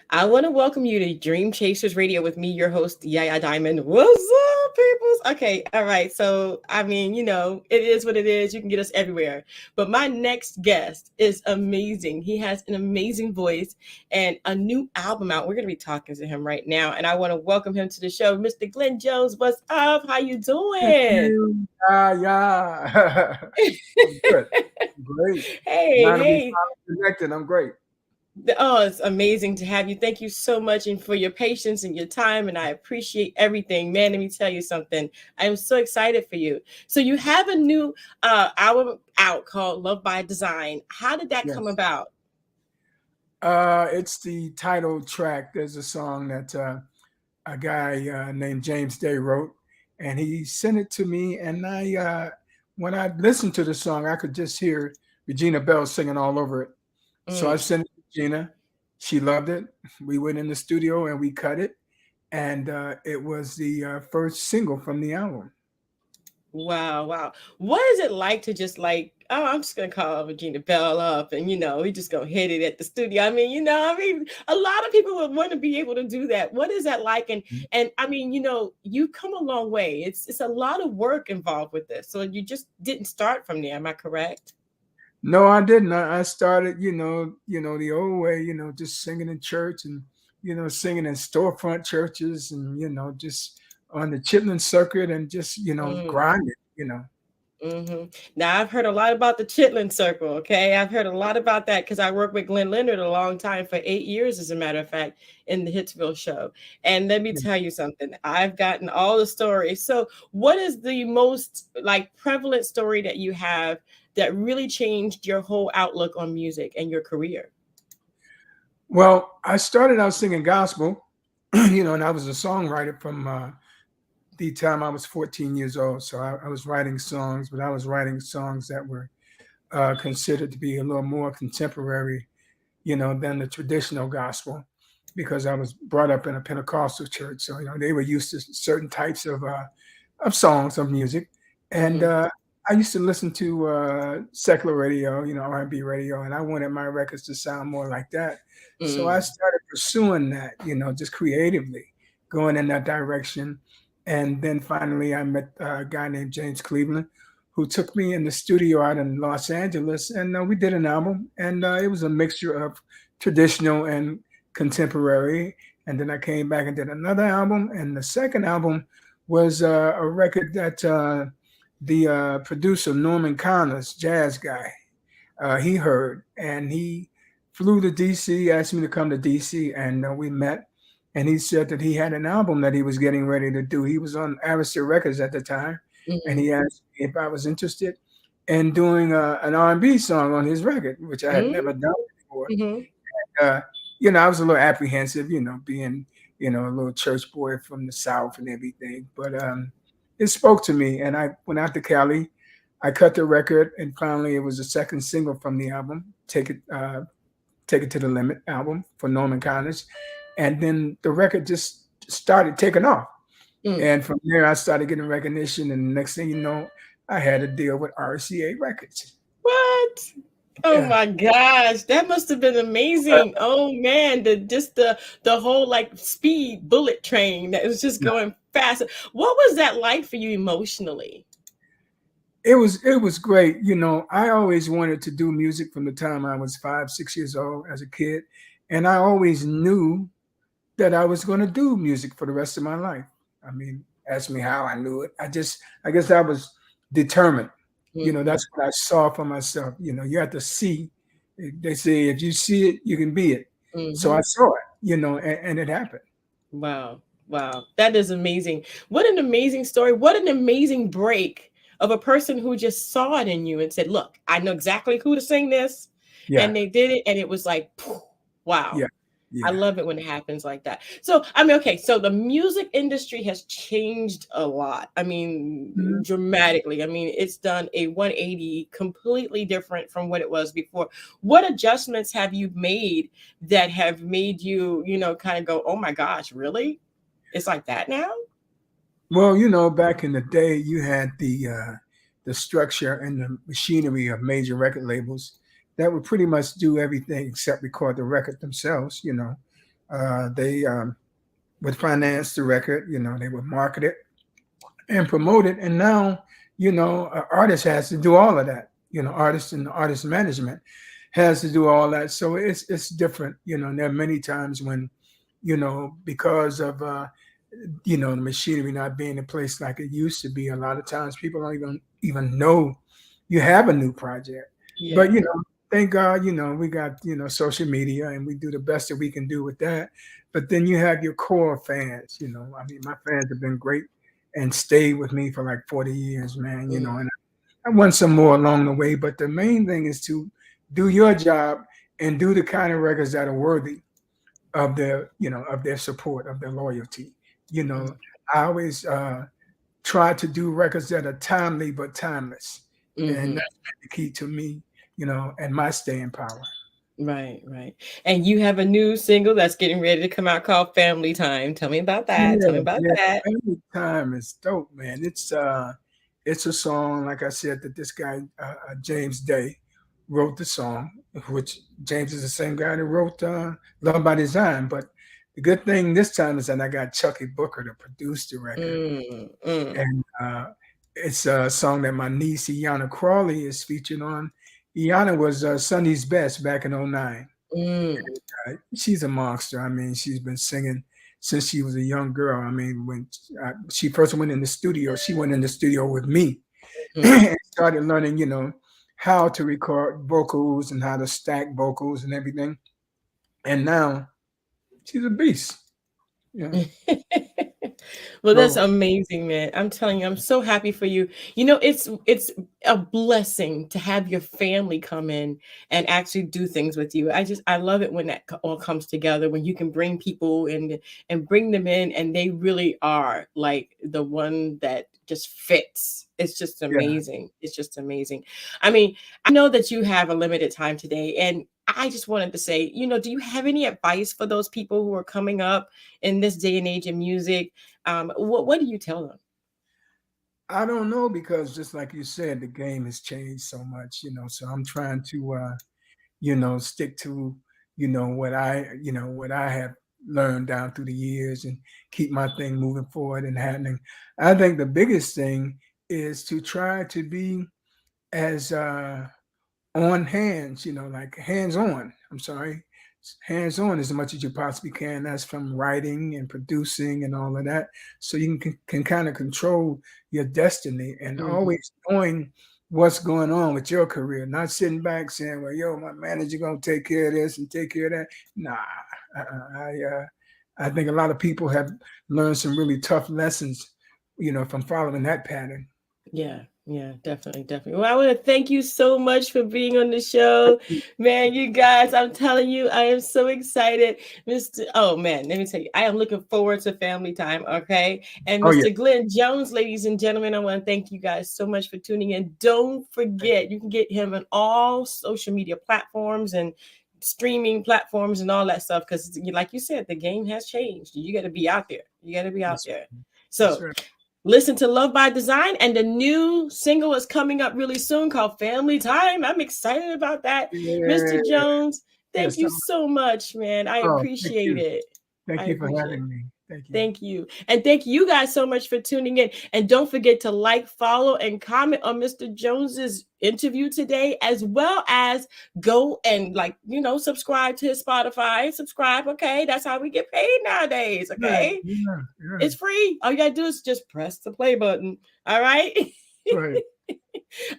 I want to welcome you to Dream Chasers Radio with me, your host, Yaya Diamond. What's up, peoples? Okay, all right. So, I mean, it is what it is. You can get us everywhere. But my next guest is amazing. He has an amazing voice and a new album out. We're going to be talking to him right now. And I want to welcome him to the show. Mr. Glenn Jones, what's up? How you doing? Thank you. Yeah. I'm good. Great. Hey. Connected. I'm great. Oh, it's amazing to have you. Thank you so much and for your patience and your time. And I appreciate everything. Man, let me tell you something. I'm so excited for you. So you have a new album out called Love by Design. How did that come about? It's the title track. There's a song that a guy named James Day wrote, and he sent it to me. And when I listened to the song, I could just hear Regina Belle singing all over it. So I sent it to Regina. She loved it. We went in the studio and we cut it. And it was the first single from the album. Wow. What is it like to just I'm just going to call Regina Belle up and, we just going to hit it at the studio. I mean, a lot of people would want to be able to do that. What is that like? And I mean, you come a long way. It's a lot of work involved with this. So you just didn't start from there. Am I correct? No, I didn't. I started, the old way, just singing in church and, singing in storefront churches and, just on the Chitlin circuit and just, grinding, Now, I've heard a lot about the Chitlin Circle, okay? I've heard a lot about that because I worked with Glenn Leonard a long time, for 8 years, as a matter of fact, in the Hitsville show. And let me tell you something. I've gotten all the stories. So what is the most prevalent story that you have that really changed your whole outlook on music and your career? Well, I started out singing gospel, and I was a songwriter from the time I was 14 years old. So I was writing songs, but I was writing songs that were considered to be a little more contemporary, than the traditional gospel, because I was brought up in a Pentecostal church. So, they were used to certain types of songs, of music. And I used to listen to secular radio, RnB radio, and I wanted my records to sound more like that. So I started pursuing that, just creatively going in that direction. And then finally I met a guy named James Cleveland, who took me in the studio out in Los Angeles, and we did an album, and it was a mixture of traditional and contemporary. And then I came back and did another album, and the second album was a record that the producer, Norman Connors, jazz guy, he heard, and he flew to DC, asked me to come to DC, and we met. And he said that he had an album that he was getting ready to do. He was on Arista Records at the time, and he asked me if I was interested in doing an R&B song on his record, which I had never done before. And, I was a little apprehensive, being, a little church boy from the South and everything. But it spoke to me, and I went out to Cali. I cut the record, and finally it was the second single from the album, Take It to the Limit album for Norman Connors. And then the record just started taking off. And from there, I started getting recognition. And the next thing you know, I had a deal with RCA Records. What? Oh my gosh, that must have been amazing. Oh man, the whole speed bullet train that was just going fast. What was that like for you emotionally? It was great. I always wanted to do music from the time I was 5, 6 years old as a kid. And I always knew that I was going to do music for the rest of my life. I mean, ask me how I knew it. I guess I was determined. That's what I saw for myself. You have to see. They say, if you see it, you can be it. So I saw it, and it happened. Wow. That is amazing. What an amazing story. What an amazing break of a person who just saw it in you and said, look, I know exactly who to sing this. Yeah. And they did it. And it was like, wow. Yeah. I love it when it happens like that. So, so the music industry has changed a lot. Dramatically. It's done a 180, completely different from what it was before. What adjustments have you made that have made you, kind of go, oh my gosh, really? It's like that now? Well, back in the day, you had the the structure and the machinery of major record labels that would pretty much do everything except record the record themselves. They would finance the record, they would market it and promote it. And now, an artist has to do all of that, artist and artist management has to do all that. So it's different, there are many times when, because of, the machinery not being in place like it used to be, a lot of times people don't even know you have a new project. Yeah. But, thank God, we got, social media, and we do the best that we can do with that. But then you have your core fans, my fans have been great and stayed with me for like 40 years, man, and I want some more along the way. But the main thing is to do your job and do the kind of records that are worthy of their, of their support, of their loyalty. I always try to do records that are timely but timeless. And that's the key to me, and my staying power. Right. And you have a new single that's getting ready to come out called Family Time. Tell me about that. Tell me about that. Family Time is dope, man. It's a song, like I said, that this guy, James Day, wrote the song, which James is the same guy that wrote Love by Design. But the good thing this time is that I got Chucky Booker to produce the record. And it's a song that my niece, Iana Crawley, is featured on. Iana was Sunday's Best back in 2009. And, she's a monster. I mean, she's been singing since she was a young girl. I mean, when she first went in the studio, she went in the studio with me and started learning, how to record vocals and how to stack vocals and everything. And now she's a beast. Yeah. Well, that's amazing, man. I'm telling you, I'm so happy for you. It's a blessing to have your family come in and actually do things with you. I love it when that all comes together, when you can bring people and bring them in, and they really are like the one that just fits. It's just amazing. Yeah. It's just amazing. I mean, I know that you have a limited time today, and I just wanted to say, do you have any advice for those people who are coming up in this day and age in music? What do you tell them? I don't know, because just like you said, the game has changed so much, so I'm trying to, stick to, what I have learned down through the years and keep my thing moving forward and happening. I think the biggest thing is to try to be as, on hands, like hands-on. Hands-on as much as you possibly can. That's from writing and producing and all of that. So you can kind of control your destiny and always knowing what's going on with your career, not sitting back saying, well, my manager going to take care of this and take care of that. Nah, I think a lot of people have learned some really tough lessons, from following that pattern. Yeah, definitely. Well, I want to thank you so much for being on the show, man. You guys, I'm telling you, I am so excited, Oh man, let me tell you, I am looking forward to Family Time. Okay, and Mr. Glenn Jones, ladies and gentlemen, I want to thank you guys so much for tuning in. Don't forget, you can get him on all social media platforms and streaming platforms and all that stuff, because like you said, the game has changed. You got to be out there. So listen to Love by Design, and the new single is coming up really soon called Family Time. I'm excited about that. Yeah. Mr. Jones, thank you so much, man. I appreciate it. Thank you for having me. Thank you. And thank you guys so much for tuning in. And don't forget to like, follow, and comment on Mr. Jones's interview today, as well as go and subscribe to his Spotify. Subscribe, okay? That's how we get paid nowadays, okay? Yeah. It's free. All you gotta do is just press the play button. All right? Right.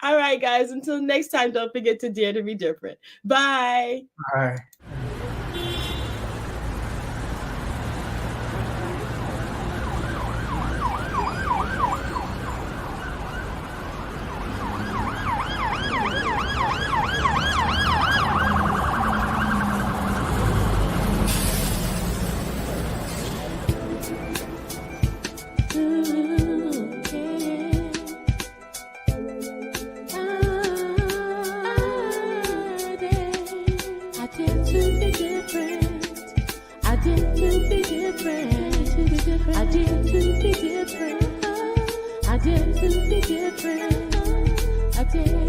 All right, guys. Until next time, don't forget to dare to be different. Bye. Bye. I did to be different. did.